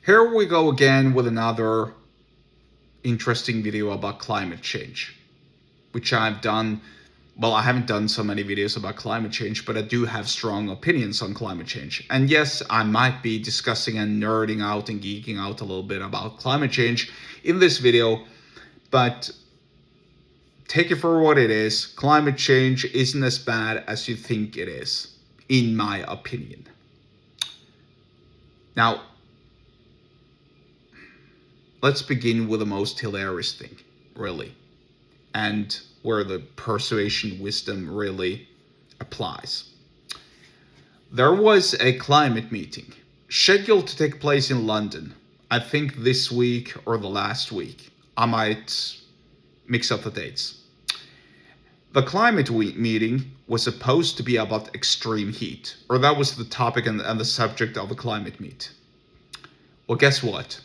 Here we go again with another interesting video about climate change, which I've done. Well, I haven't done so many videos about climate change, but I do have strong opinions on climate change. And yes, I might be discussing and nerding out and geeking out a little bit about climate change in this video, but take it for what it is. Climate change isn't as bad as you think it is, in my opinion. Now, let's begin with the most hilarious thing, really, and where the persuasion wisdom really applies. There was a climate meeting scheduled to take place in London, I think this week or the last week. I might mix up the dates. The climate meeting was supposed to be about extreme heat, or that was the topic and the subject of the climate meet. Well, guess what?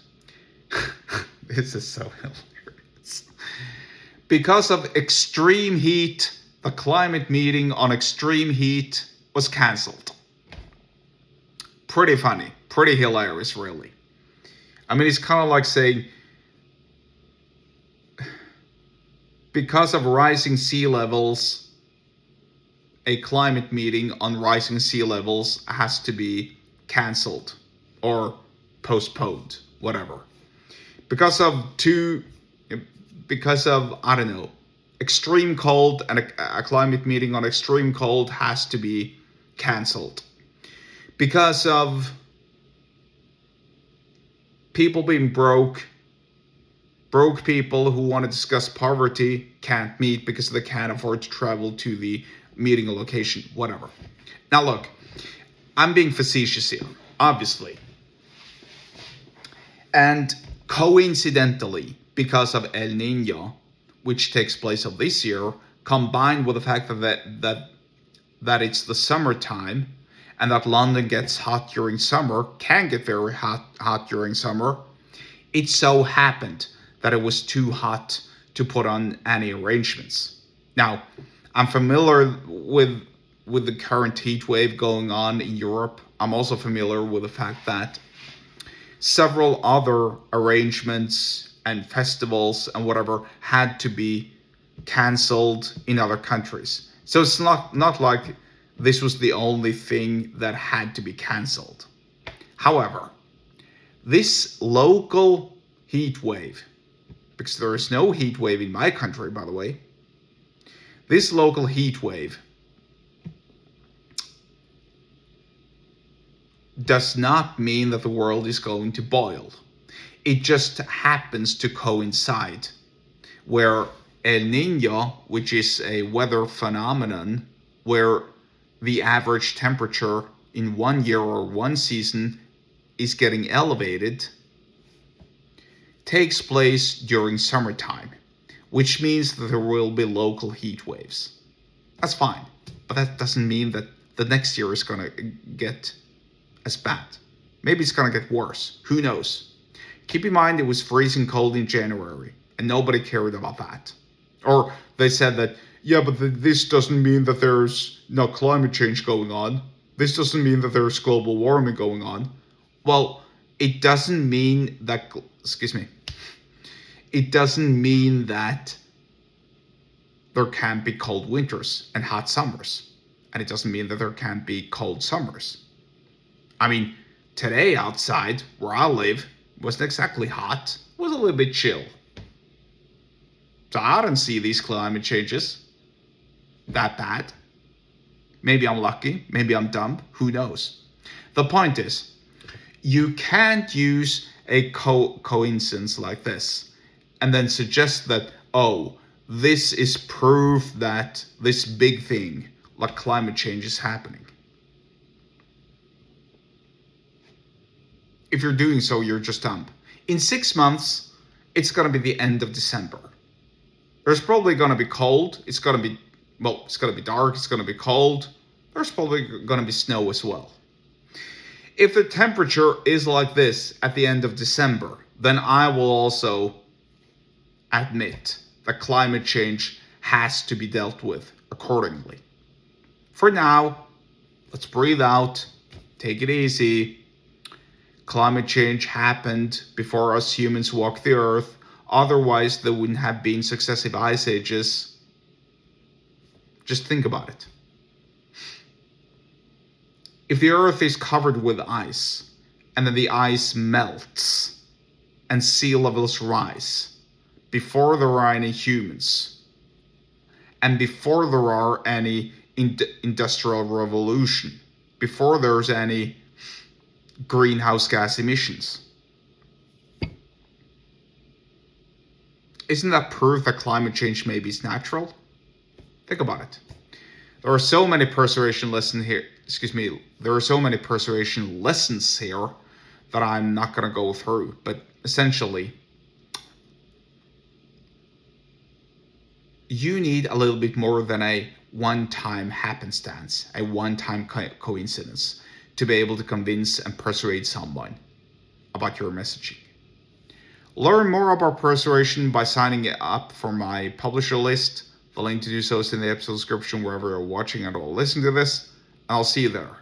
This is so hilarious. Because of extreme heat, the climate meeting on extreme heat was cancelled. Pretty funny, pretty hilarious, really. I mean, it's kind of like saying, because of rising sea levels, a climate meeting on rising sea levels has to be cancelled or postponed, whatever. Because of, I don't know, extreme cold, and a climate meeting on extreme cold has to be cancelled. Because of people being broke people who want to discuss poverty can't meet because they can't afford to travel to the meeting location, whatever. Now look, I'm being facetious here, obviously. And coincidentally, because of El Nino, which takes place of this year, combined with the fact that it's the summertime and that London gets hot during summer, can get very hot during summer, it so happened that it was too hot to put on any arrangements. Now, I'm familiar with the current heat wave going on in Europe. I'm also familiar with the fact that several other arrangements and festivals and whatever had to be cancelled in other countries. So it's not like this was the only thing that had to be cancelled. However, this local heat wave, because there is no heat wave in my country, by the way, this local heat wave does not mean that the world is going to boil. It just happens to coincide where El Nino, which is a weather phenomenon where the average temperature in 1 year or one season is getting elevated, takes place during summertime, which means that there will be local heat waves. That's fine, but that doesn't mean that the next year is going to get as bad. Maybe it's going to get worse. Who knows? Keep in mind it was freezing cold in January, and nobody cared about that. Or they said that, yeah, but this doesn't mean that there's no climate change going on. This doesn't mean that there's global warming going on. Well, it doesn't mean that, it doesn't mean that there can't be cold winters and hot summers. And it doesn't mean that there can't be cold summers. I mean, today outside where I live wasn't exactly hot. It was a little bit chill. So I don't see these climate changes that bad. Maybe I'm lucky. Maybe I'm dumb. Who knows? The point is, you can't use a coincidence like this and then suggest that, oh, this is proof that this big thing like climate change is happening. If you're doing so, you're just dumb. In 6 months, it's going to be the end of December. There's probably going to be cold. It's going to be dark. It's going to be cold. There's probably going to be snow as well. If the temperature is like this at the end of December, then I will also admit that climate change has to be dealt with accordingly. For now, let's breathe out, take it easy. climate change happened before us humans walked the earth. Otherwise, there wouldn't have been successive ice ages. Just think about it. If the earth is covered with ice, and then the ice melts, and sea levels rise, before there are any humans, and before there are any industrial revolution, before there's any greenhouse gas emissions. Isn't that proof that climate change maybe is natural? Think about it. There are so many persuasion lessons here. There are so many persuasion lessons here that I'm not going to go through. But essentially, you need a little bit more than a one-time happenstance, a one-time coincidence to be able to convince and persuade someone about your messaging. Learn more about persuasion by signing up for my publisher list. The link to do so is in the episode description wherever you're watching and or listening to this. And I'll see you there.